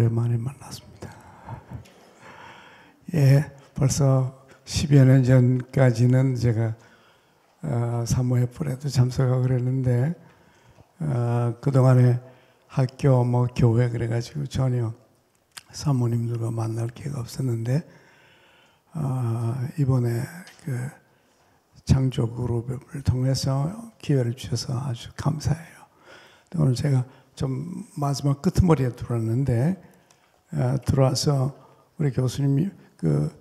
오랜만에 만났습니다. 예, 벌써 10여 년 전까지는 제가 사모의 뿔에도 참석하고 그랬는데 그동안에 학교 뭐 교회 그래가지고 전혀 사모님들과 만날 기회가 없었는데 이번에 그 창조 그룹을 통해서 기회를 주셔서 아주 감사해요. 오늘 제가 좀 마지막 끄트머리에 들어왔는데 들어와서 우리 교수님이 그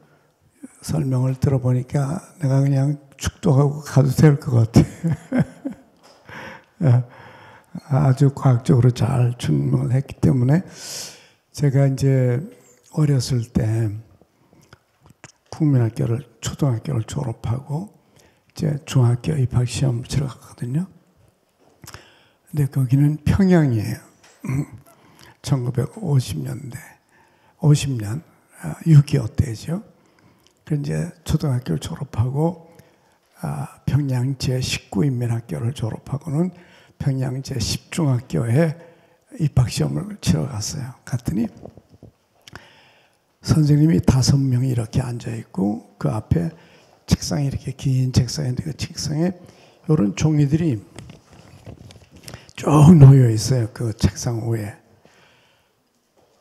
설명을 들어보니까 내가 그냥 축도하고 가도 될 것 같아. 아주 과학적으로 잘 증명을 했기 때문에 제가 이제 어렸을 때 국민학교를 초등학교를 졸업하고 이제 중학교 입학시험 치러 갔거든요. 근데 거기는 평양이에요. 1950년대, 50년, 6.25 때죠. 그 이제 초등학교를 졸업하고 평양 제19인민학교를 졸업하고는 평양 제10중학교에 입학시험을 치러 갔어요. 갔더니 선생님이 5명이 이렇게 앉아있고 그 앞에 책상이 이렇게 긴 책상인데 그 책상에 이런 종이들이 쭉 놓여 있어요. 그 책상 위에.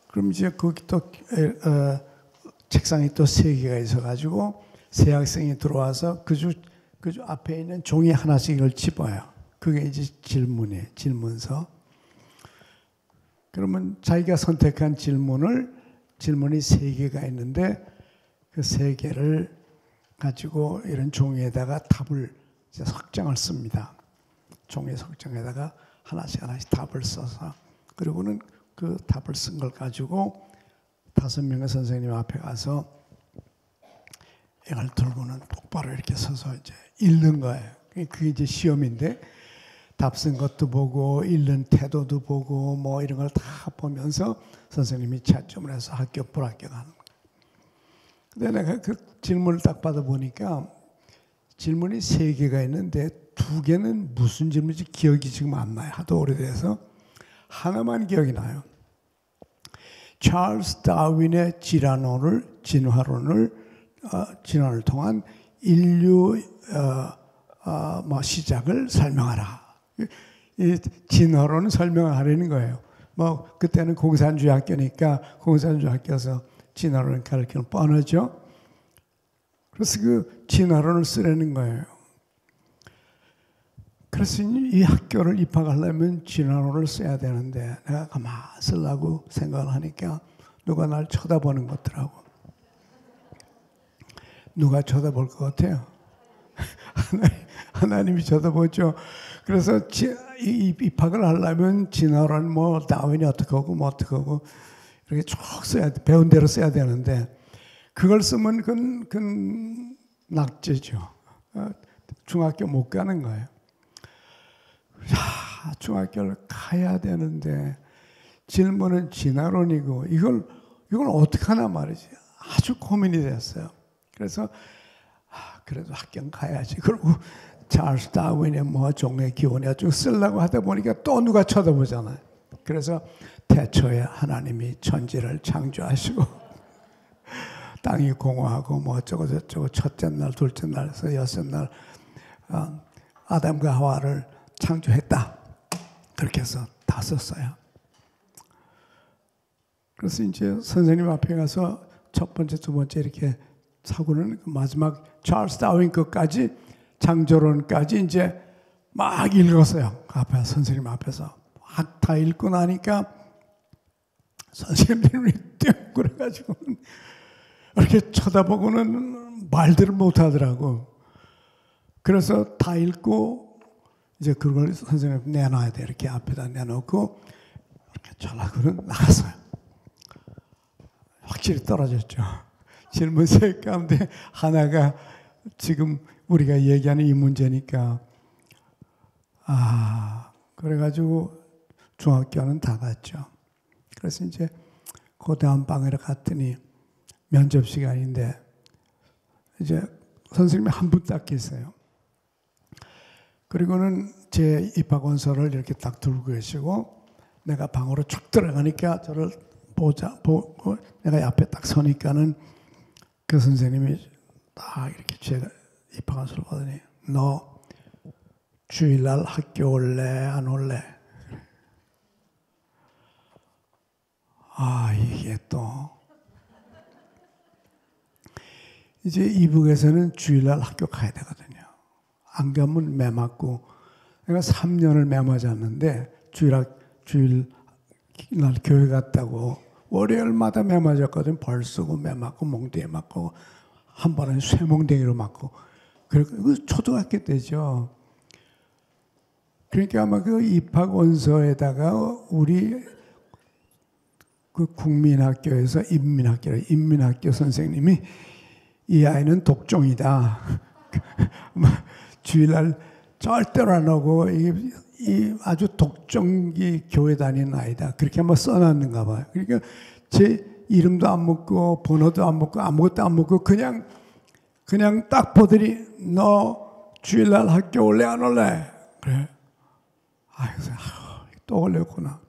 그럼 이제 거기 또 책상이 또 3개가 있어가지고 세 학생이 들어와서 그 주 앞에 있는 종이 하나씩을 집어요. 그게 이제 질문이에요. 질문서. 그러면 자기가 선택한 질문이 3개가 있는데 그 3개를 가지고 이런 종이에다가 답을 이제 석장을 씁니다. 종이 석장에다가 하나씩 답을 써서 그리고는 그 답을 쓴 걸 가지고 5명의 선생님 앞에 가서 이걸 들고는 똑바로 이렇게 서서 이제 읽는 거예요. 그게 이제 시험인데 답 쓴 것도 보고 읽는 태도도 보고 뭐 이런 걸 다 보면서 선생님이 채점을 해서 합격 불합격 하는 거예요. 근데 내가 그 질문을 딱 받아보니까 질문이 3개가 있는데 2개는 무슨 질문인지 기억이 지금 안 나요. 하도 오래돼서. 하나만 기억이 나요. 찰스 다윈의 진화론을 통한 인류 시작을 설명하라. 이 진화론을 설명을 하려는 거예요. 뭐 그때는 공산주의 학교니까 공산주의 학교에서 진화론을 가르치는 뻔하죠. 그래서 그 진화론을 쓰려는 거예요. 그래서 이 학교를 입학하려면 진화론을 써야 되는데 내가 가만히 쓰려고 생각을 하니까 누가 날 쳐다보는 것 같더라고. 누가 쳐다볼 것 같아요? 하나님이 쳐다보죠. 그래서 입학을 하려면 진화론 뭐 다윈이 어떻게 하고 뭐 어떻게 하고 이렇게 쭉 써야 돼. 배운 대로 써야 되는데 그걸 쓰면 그건 낙제죠. 중학교 못 가는 거예요. 중학교를 가야 되는데 질문은 진화론이고 이걸 어떻게 하나 말이지. 아주 고민이 됐어요. 그래서 그래도 학교 가야지. 그리고 찰스 다윈의 뭐 종의 기원이야 쭉 쓰려고 하다 보니까 또 누가 쳐다보잖아요. 그래서 태초에 하나님이 천지를 창조하시고 땅이 공허하고 뭐 어쩌고 저쩌고 첫째 날, 둘째 날에서 여섯 날 아담과 하와를 창조했다. 그렇게 해서 다 썼어요. 그래서 이제 선생님 앞에 가서 첫 번째, 두 번째 이렇게 사고는 마지막 찰스 다윈 것까지 창조론까지 이제 막 읽었어요. 앞에 선생님 앞에서 막 다 읽고 나니까 선생님이 땡 그래가지고 이렇게 쳐다보고는 말들을 못 하더라고. 그래서 다 읽고 이제 그걸 선생님 내놔야 돼. 이렇게 앞에다 내놓고 이렇게 전화고는 나갔어요. 확실히 떨어졌죠. 질문 세 가운데 하나가 지금 우리가 얘기하는 이 문제니까 그래가지고 중학교는 다 갔죠. 그래서 이제 그 다음 방에 갔더니 면접 시간인데 이제 선생님이 한 분 딱 계세요. 그리고는 제 입학원서를 이렇게 딱 들고 계시고 내가 방으로 쭉 들어가니까 저를 보고 내가 앞에 딱 서니까는 그 선생님이 딱 이렇게 제가 입학한 수를 보더니 너 주일날 학교 올래 안 올래? 아 이게 또 이제 이북에서는 주일날 학교 가야 되거든요. 안 가면 매 맞고 내가 3년을 매 맞았는데 주일날 교회 갔다고 월요일마다 매 맞았거든. 벌 쓰고 매 맞고 몽둥이 맞고 한 번은 쇠몽둥이로 맞고 그 초등학교 때죠. 그러니까 아마 그 입학 원서에다가 우리 그 국민학교에서 인민학교 선생님이 이 아이는 독종이다. 주일날 절대로 안 오고 이 아주 독종기 교회 다니는 아이다. 그렇게 한번 써놨는가 봐요. 그러니까 제 이름도 안 묻고 번호도 안 묻고 아무것도 안 묻고 그냥 딱 보더니 너 주일날 학교 올래 안 올래? 그래. 또 올렸구나.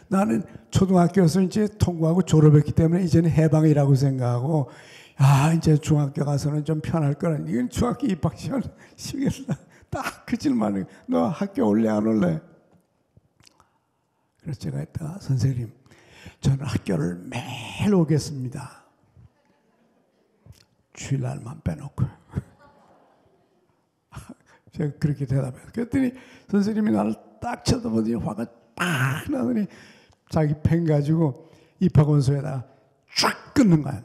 나는 초등학교에서 이제 통과하고 졸업했기 때문에 이제는 해방이라고 생각하고 이제 중학교 가서는 좀 편할 거라. 이건 중학교 입학 시간 시겠다. 딱 그 질문을 너 학교 올래 안 올래? 그래서 제가 했다가 선생님 저는 학교를 매일 오겠습니다. 주일날만 빼놓고. 제가 그렇게 대답해요. 그랬더니 선생님이 나를 딱 쳐다보더니 화가 팍 나더니 자기 펜 가지고 입학원서에다가 쫙 끊는 거야.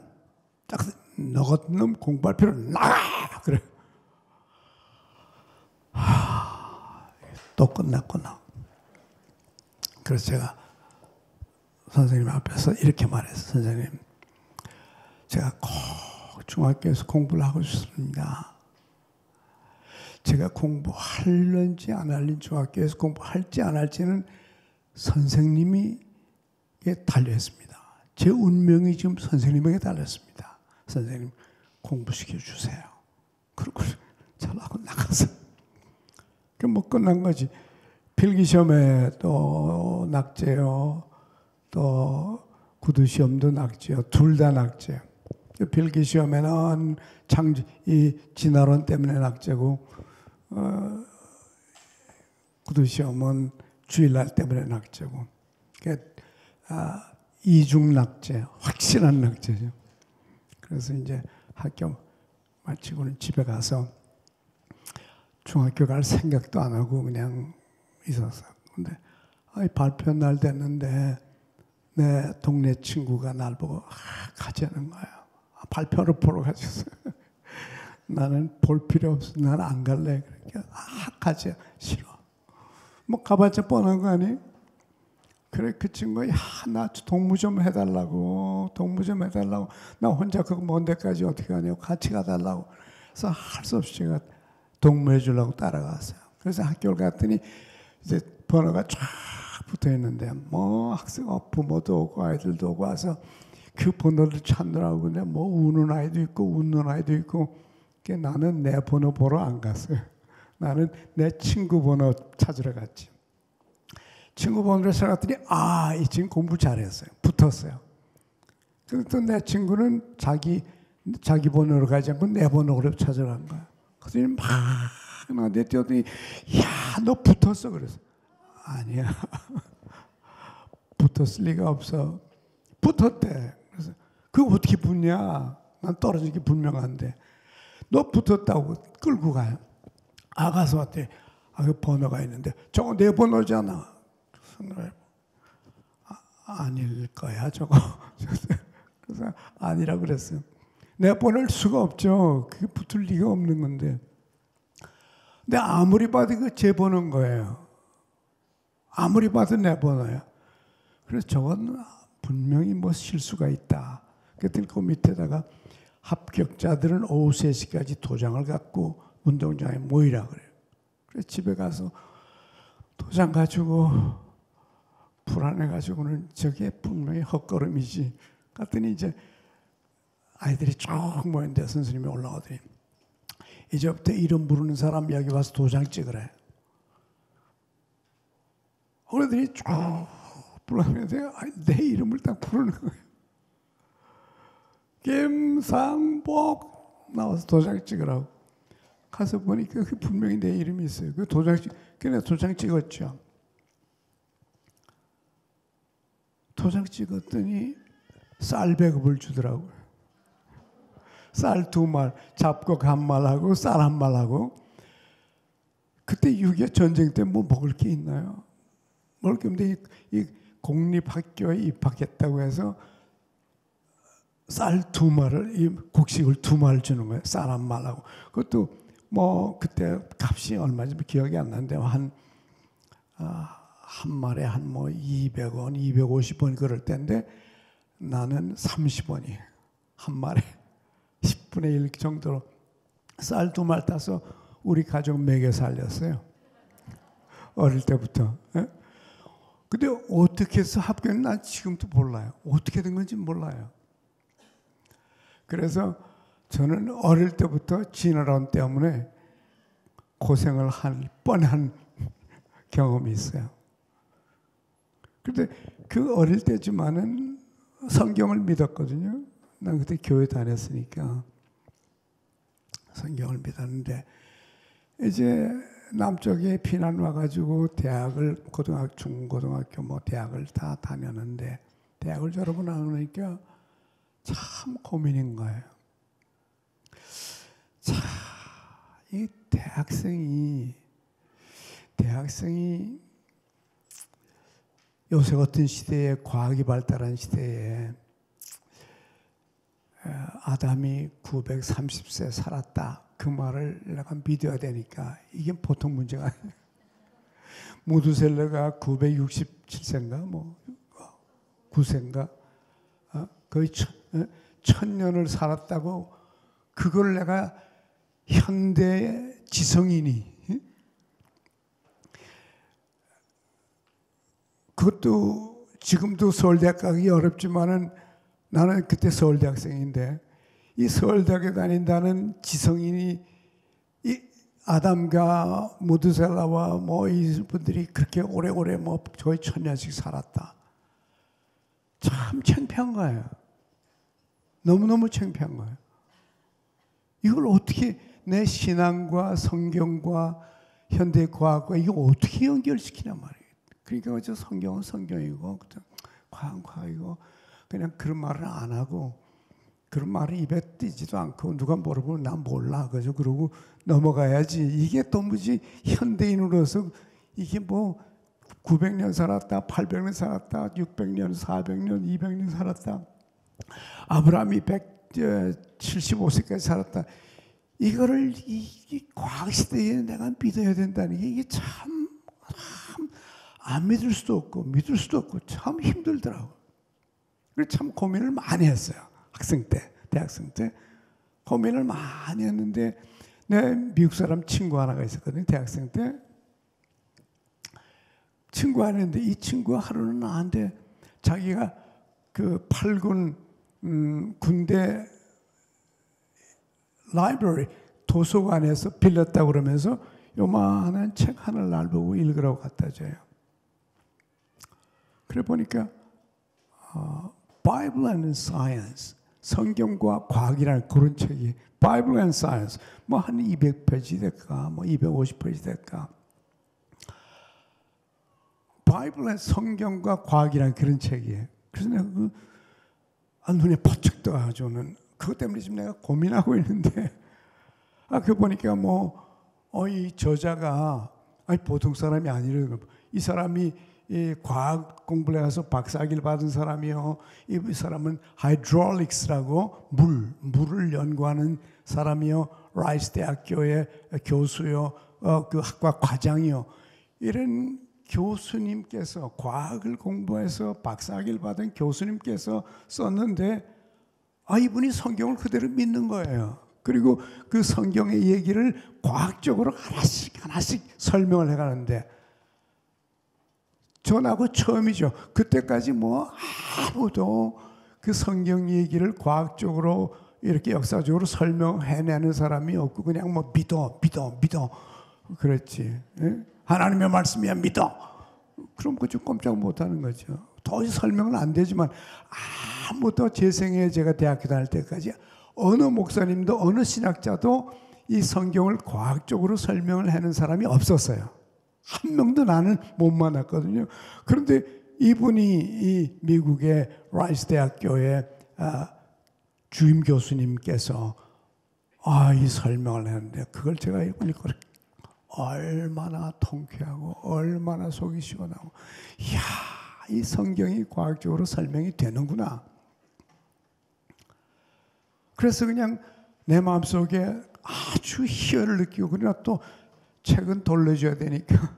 딱 너 같은 놈 공부할 필요 나가! 그래. 또 끝났구나. 그래서 제가 선생님 앞에서 이렇게 말했어요. 선생님, 제가 꼭 중학교에서 공부를 하고 싶습니다. 제가 공부할는지 안 할는지 중학교에서 공부할지 안 할지는 선생님이 달려있습니다. 제 운명이 지금 선생님에게 달렸습니다. 선생님 공부시켜 주세요. 그러고 전화하고 나가서 그 뭐 끝난 거지. 필기시험에 또 낙제요. 또 구두시험도 낙제요. 둘 다 낙제. 필기시험에는 이 진화론 때문에 낙제고 구두시험은 주일날 때문에 낙제고. 그러니까 이중 낙제, 확실한 낙제죠. 그래서 이제 학교 마치고는 집에 가서 중학교 갈 생각도 안 하고 그냥 있었어. 근데 발표 날 됐는데 내 동네 친구가 날 보고 가자는 거야. 발표를 보러 가셨어. 나는 볼 필요 없어. 난 안 갈래. 그러니까 가자. 싫어. 뭐 가봤자 뻔한 거 아니? 그래 그 친구가 나 동무 좀 해달라고. 나 혼자 그 먼 데까지 어떻게 가냐고 같이 가달라고. 그래서 할 수 없이 제가 동무해 주려고 따라갔어요. 그래서 학교를 갔더니 이제 번호가 쫙 붙어 있는데 뭐 학생 부모도 오고 아이들도 오고 와서 그 번호를 찾느라고. 근데 뭐 우는 아이도 있고 웃는 아이도 있고. 나는 내 번호 보러 안 갔어요. 나는 내 친구 번호 찾으러 갔지. 친구 번호를 찾았더니 이 친구 공부 잘했어요. 붙었어요. 그래서 또 내 친구는 자기 번호로 가지 않고 내 번호로 찾으러 간 거야. 그래서 막 나한테 뛰어더니 야, 너 붙었어. 그래서 아니야. 붙었을 리가 없어. 붙었대. 그래서 그거 어떻게 붙냐? 난 떨어진 게 분명한데. 너 붙었다고 끌고 가요. 가서 왔더니 그 번호가 있는데 저거 내 번호잖아. 아닐 거야 저거. 그래서 아니라고 그랬어요. 내가 보낼 수가 없죠. 그게 붙을 리가 없는 건데. 근데 아무리 봐도 그 제 번호인 거예요. 아무리 봐도 내 번호야. 그래서 저건 분명히 뭐 실수가 있다. 그랬더니 그 밑에다가 합격자들은 오후 3시까지 도장을 갖고 운동장에 모이라 그래요. 그래서 집에 가서 도장 가지고 불안해가지고는 저게 분명히 헛걸음이지. 갔더니 이제 아이들이 쭉 모였는데 선생님이 올라오더니 이제부터 이름 부르는 사람 여기 와서 도장 찍으래. 그러더니 쭉 부르면 내 이름을 딱 부르는 거예요. 김상복 나와서 도장 찍으라고. 가서 보니까 그 분명히 내 이름이 있어요. 그 도장 찍었죠. 도장 찍었더니 쌀 배급을 주더라고요. 쌀 2말, 잡곡 1말하고 쌀 1말하고. 그때 6.25 전쟁 때 뭐 먹을 게 있나요? 먹을 게 없는데 이 공립학교에 입학했다고 해서 쌀 2말을, 이 곡식을 2말 주는 거예요. 쌀 1말하고. 그것도 뭐 그때 값이 얼마인지 기억이 안 나는데 한 말에 한 뭐 200원, 250원 그럴 때인데 나는 30원이에요. 한 말에 10분의 1 정도로 쌀 2말 따서 우리 가족 먹여 살렸어요. 어릴 때부터. 예? 근데 어떻게 해서 합격은 난 지금도 몰라요. 어떻게 된 건지 몰라요. 그래서 저는 어릴 때부터 진화론 때문에 고생을 할 뻔한 경험이 있어요. 그런데 그 어릴 때지만은 성경을 믿었거든요. 난 그때 교회 다녔으니까 성경을 믿었는데 이제 남쪽에 피난 와가지고 대학을 중고등학교 뭐 대학을 다 다녔는데 대학을 졸업하고 나니까 참 고민인 거예요. 자, 이 대학생이 요새 같은 시대에 과학이 발달한 시대에 아담이 930세 살았다. 그 말을 내가 믿어야 되니까 이게 보통 문제가 아니에요. 무두셀러가 967세인가 뭐 9세인가 거의 1000년을 살았다고 그걸 내가 현대 지성인이 그것도 지금도 서울대학 가기 어렵지만은 나는 그때 서울대학생인데 이 서울대학에 다닌다는 지성인이 이 아담과 무두셀라와 뭐 이분들이 그렇게 오래오래 뭐 거의 1000년씩 살았다. 참 창피한 거예요. 너무너무 창피한 거예요. 이걸 어떻게 내 신앙과 성경과 현대과학과 이거 어떻게 연결시키냐 말이에요. 그러니까 저 성경은 성경이고 과학은 과학이고 그냥 그런 말을 안 하고 그런 말을 입에 띄지도 않고 누가 물어보면 난 몰라 그죠. 그러고 넘어가야지. 이게 도무지 현대인으로서 이게 뭐 900년 살았다, 800년 살았다, 600년, 400년, 200년 살았다. 아브라함이 175세까지 살았다. 이거를 이 과학시대에 내가 믿어야 된다는 게 이게 참 안 믿을 수도 없고 믿을 수도 없고 참 힘들더라고요. 그래서 참 고민을 많이 했어요. 학생 때, 대학생 때 고민을 많이 했는데 내 미국 사람 친구 하나가 있었거든요. 대학생 때 친구 하나 있는데 이 친구가 하루는 나한테 자기가 그 8군 군대 라이브러리 도서관에서 빌렸다고 그러면서 요만한 책 하나를 날 보고 읽으라고 갖다 줘요. 그래 보니까 Bible and Science, 성경과 과학이라는 그런 책이 Bible and Science, 뭐 한 200페이지 될까, 뭐 250페이지 될까. Bible and 성경과 과학이라는 그런 책이에요. 그래서 내가 눈에 번쩍 떠가지고는 그것 때문에 지금 내가 고민하고 있는데, 그 보니까 이 저자가 보통 사람이 아니라는 거. 이 사람이 이 과학 공부를 해서 박사학위를 받은 사람이요. 이 사람은 하이드롤릭스라고 물을 연구하는 사람이요. 라이스 대학교의 교수요. 그 학과 과장이요. 이런 교수님께서 과학을 공부해서 박사학위를 받은 교수님께서 썼는데 이분이 성경을 그대로 믿는 거예요. 그리고 그 성경의 얘기를 과학적으로 하나씩 설명을 해가는데 전하고 처음이죠. 그때까지 아무도 그 성경 얘기를 과학적으로 이렇게 역사적으로 설명해내는 사람이 없고 그냥 믿어 그랬지. 예? 하나님의 말씀이야 믿어. 그럼 그저 꼼짝 못하는 거죠. 도저히 설명은 안 되지만 아무도 제 생애에 제가 대학교 다닐 때까지 어느 목사님도 어느 신학자도 이 성경을 과학적으로 설명을 하는 사람이 없었어요. 한 명도 나는 못 만났거든요. 그런데 이분이 이 미국의 라이스 대학교의 주임 교수님께서 이 설명을 했는데 그걸 제가 읽으니까 얼마나 통쾌하고 얼마나 속이 시원하고 이야, 이 성경이 과학적으로 설명이 되는구나. 그래서 그냥 내 마음속에 아주 희열을 느끼고 그러나 또 책은 돌려줘야 되니까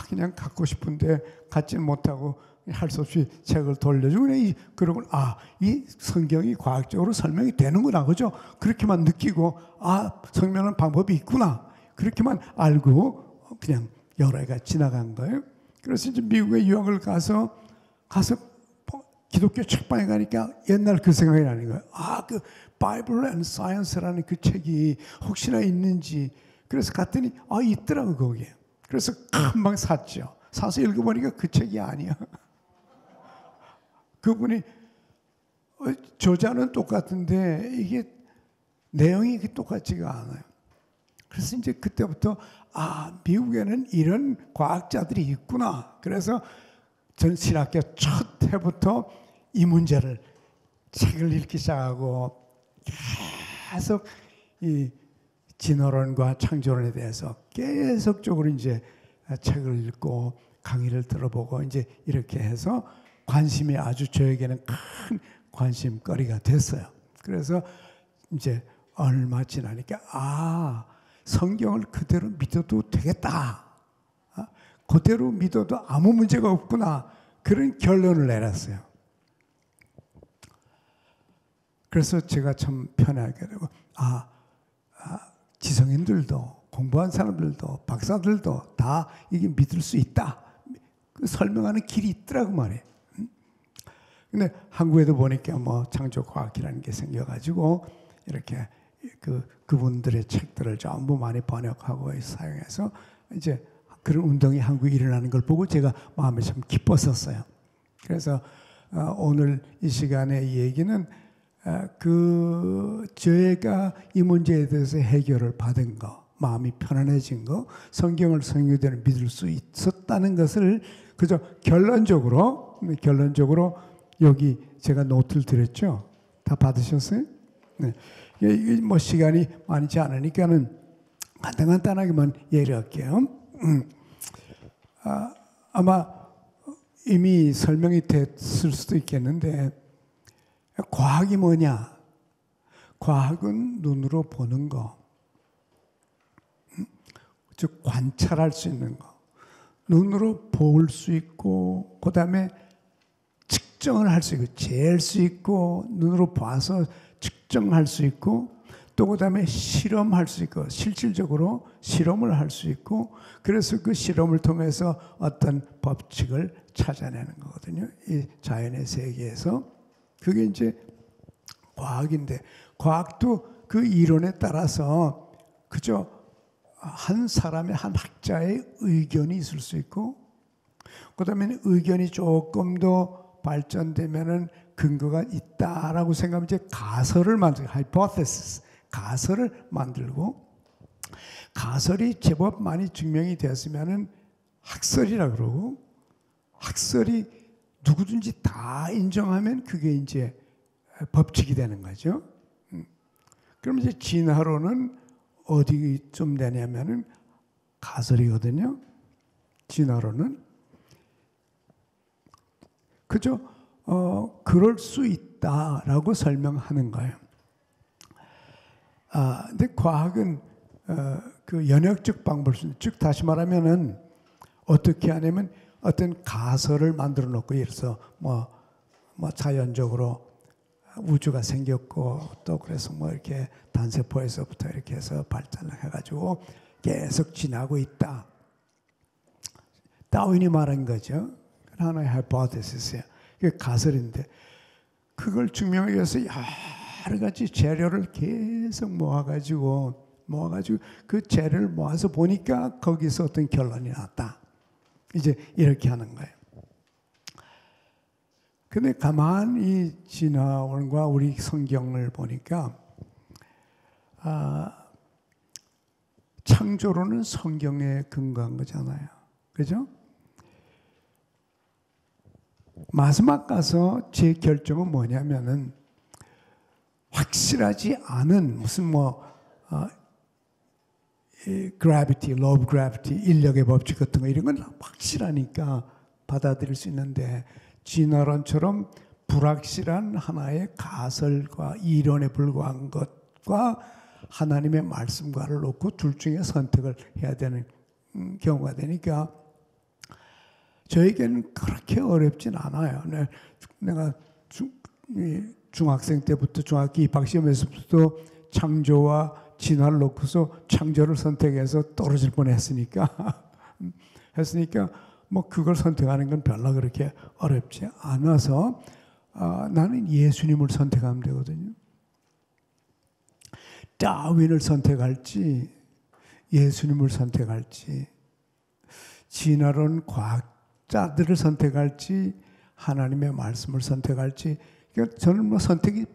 그냥 갖고 싶은데 갖지는 못하고 할 수 없이 책을 돌려주고 그러고 이 성경이 과학적으로 설명이 되는구나, 그죠? 그렇게만 느끼고 설명하는 방법이 있구나 그렇게만 알고 그냥 여러 해가 지나간 거예요. 그래서 이제 미국에 유학을 가서 기독교 책방에 가니까 옛날 그 생각이 나는 거예요. 그 Bible and Science라는 그 책이 혹시나 있는지. 그래서 갔더니 있더라고 거기에. 그래서 금방 샀죠. 사서 읽어보니까 그 책이 아니야. 그분이 저자는 똑같은데 이게 내용이 똑같지가 않아요. 그래서 이제 그때부터 미국에는 이런 과학자들이 있구나. 그래서 전 신학교 첫 해부터 이 문제를 책을 읽기 시작하고 계속 이 진화론과 창조론에 대해서 계속적으로 이제 책을 읽고 강의를 들어보고 이제 이렇게 해서 관심이 아주 저에게는 큰 관심거리가 됐어요. 그래서 이제 얼마 지나니까 성경을 그대로 믿어도 되겠다. 그대로 믿어도 아무 문제가 없구나. 그런 결론을 내렸어요. 그래서 제가 참 편하게 되고 지성인들도 공부한 사람들도 박사들도 다 이게 믿을 수 있다. 그 설명하는 길이 있더라고 말이에요. 근데 한국에도 보니까 뭐 창조과학이라는 게 생겨가지고 이렇게 그분들의 책들을 전부 많이 번역하고 사용해서 이제 그런 운동이 한국에 일어나는 걸 보고 제가 마음에 참 기뻤었어요. 그래서 오늘 이 시간에 이 얘기는 저희가 이 문제에 대해서 해결을 받은 거, 마음이 편안해진 거, 성경을 성경대로 믿을 수 있었다는 것을 그저 결론적으로 여기 제가 노트를 드렸죠. 다 받으셨어요? 네. 뭐 시간이 많지 않으니까는 간단하게만 얘기할게요. 아마 이미 설명이 됐을 수도 있겠는데 과학이 뭐냐? 과학은 눈으로 보는 거, 즉 관찰할 수 있는 거, 눈으로 볼 수 있고 그 다음에 측정을 할 수 있고 잴 수 있고 눈으로 봐서 측정할 수 있고 또 그 다음에 실험할 수 있고 실질적으로 실험을 할 수 있고 그래서 그 실험을 통해서 어떤 법칙을 찾아내는 거거든요. 이 자연의 세계에서. 그게 이제 과학인데 과학도 그 이론에 따라서 그저 한 사람의 한 학자의 의견이 있을 수 있고 그 다음에 의견이 조금 더 발전되면은 근거가 있다라고 생각하면 이제 가설을 만들고 hypothesis, 가설을 만들고 가설이 제법 많이 증명이 되었으면은 학설이라 그러고 학설이 누구든지 다 인정하면 그게 이제 법칙이 되는 거죠. 그럼 이제 진화론은 어디쯤 되냐면은 가설이거든요. 진화론은 그저 그럴 수 있다라고 설명하는 거예요. 근데 과학은 그 연역적 방법을 쓰는, 즉 다시 말하면은 어떻게 하냐면 어떤 가설을 만들어 놓고 예를 들어서 뭐 자연적으로 우주가 생겼고 또 그래서 뭐 이렇게 단세포에서부터 이렇게 해서 발전을 해가지고 계속 지나고 있다. 다윈이 말한 거죠. 하나의 하이포테시스예요. 그게 가설인데 그걸 증명하기 위해서 여러 가지 재료를 계속 모아가지고 그 재료를 모아서 보니까 거기서 어떤 결론이 났다. 이제 이렇게 하는 거예요. 근데 가만히 진화론과 우리 성경을 보니까 창조론은 성경에 근거한 거잖아요. 그죠? 마지막 가서 제 결정은 뭐냐면은 확실하지 않은 무슨 gravity, law of gravity, 인력의 법칙 같은 거 이런 건 확실하니까 받아들일 수 있는데 진화론처럼 불확실한 하나의 가설과 이론에 불과한 것과 하나님의 말씀과를 놓고 둘 중에 선택을 해야 되는 경우가 되니까 저에게는 그렇게 어렵진 않아요. 내가 중학생 때부터 중학교 입학시험에서부터 창조와 진화를 놓고서 창조를 선택해서 떨어질 뻔했으니까 했으니까 뭐 그걸 선택하는 건 별로 그렇게 어렵지 않아서 나는 예수님을 선택하면 되거든요. 다윈을 선택할지 예수님을 선택할지 진화론 과학자들을 선택할지 하나님의 말씀을 선택할지 그러니까 저는 뭐 선택이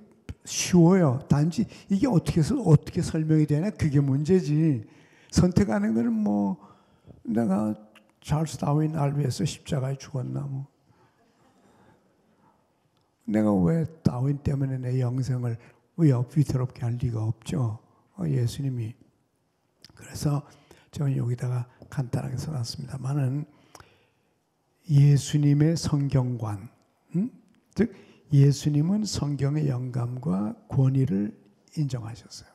쉬워요. 단지 이게 어떻게 설명이 되냐 그게 문제지. 선택하는 거는 뭐 내가 찰스 다윈 날 위해서 십자가에 죽었나 뭐. 내가 왜 다윈 때문에 내 영생을 위태롭게 할 리가 없죠. 예수님이. 그래서 저는 여기다가 간단하게 써놨습니다만은 예수님의 성경관, 즉 예수님은 성경의 영감과 권위를 인정하셨어요.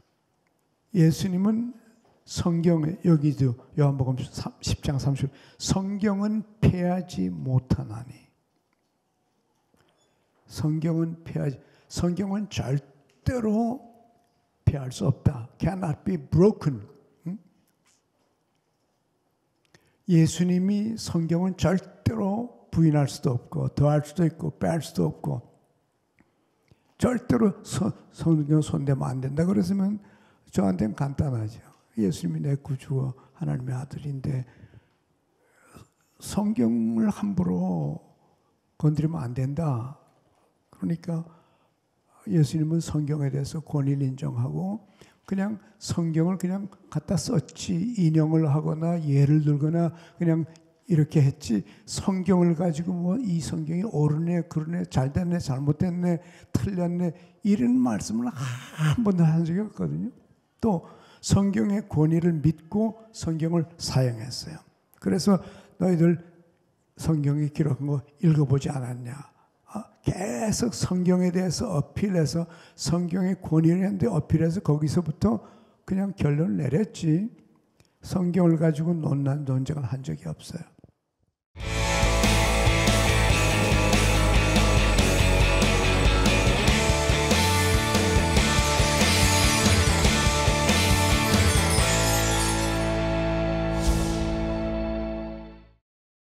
예수님은 성경에 여기도 요한복음 10장 30 성경은 패하지 못하나니 성경은 절대로 패할 수 없다. cannot be broken. 예수님이 성경은 절대로 부인할 수도 없고 더할 수도 있고 뺄 수도 없고 절대로 성경 손대면 안 된다. 그랬으면 저한테는 간단하죠. 예수님이 내 구주와 하나님의 아들인데 성경을 함부로 건드리면 안 된다. 그러니까 예수님은 성경에 대해서 권위를 인정하고 그냥 성경을 그냥 갖다 썼지 인용을 하거나 예를 들거나 그냥 이렇게 했지 성경을 가지고 뭐 이 성경이 옳으네 그러네 잘됐네 잘못됐네 틀렸네 이런 말씀을 한 번도 한 적이 없거든요. 또 성경의 권위를 믿고 성경을 사용했어요. 그래서 너희들 성경에 기록한 거 읽어보지 않았냐. 계속 성경에 대해서 어필해서 성경의 권위를 했는데 어필해서 거기서부터 그냥 결론을 내렸지 성경을 가지고 논쟁을 한 적이 없어요.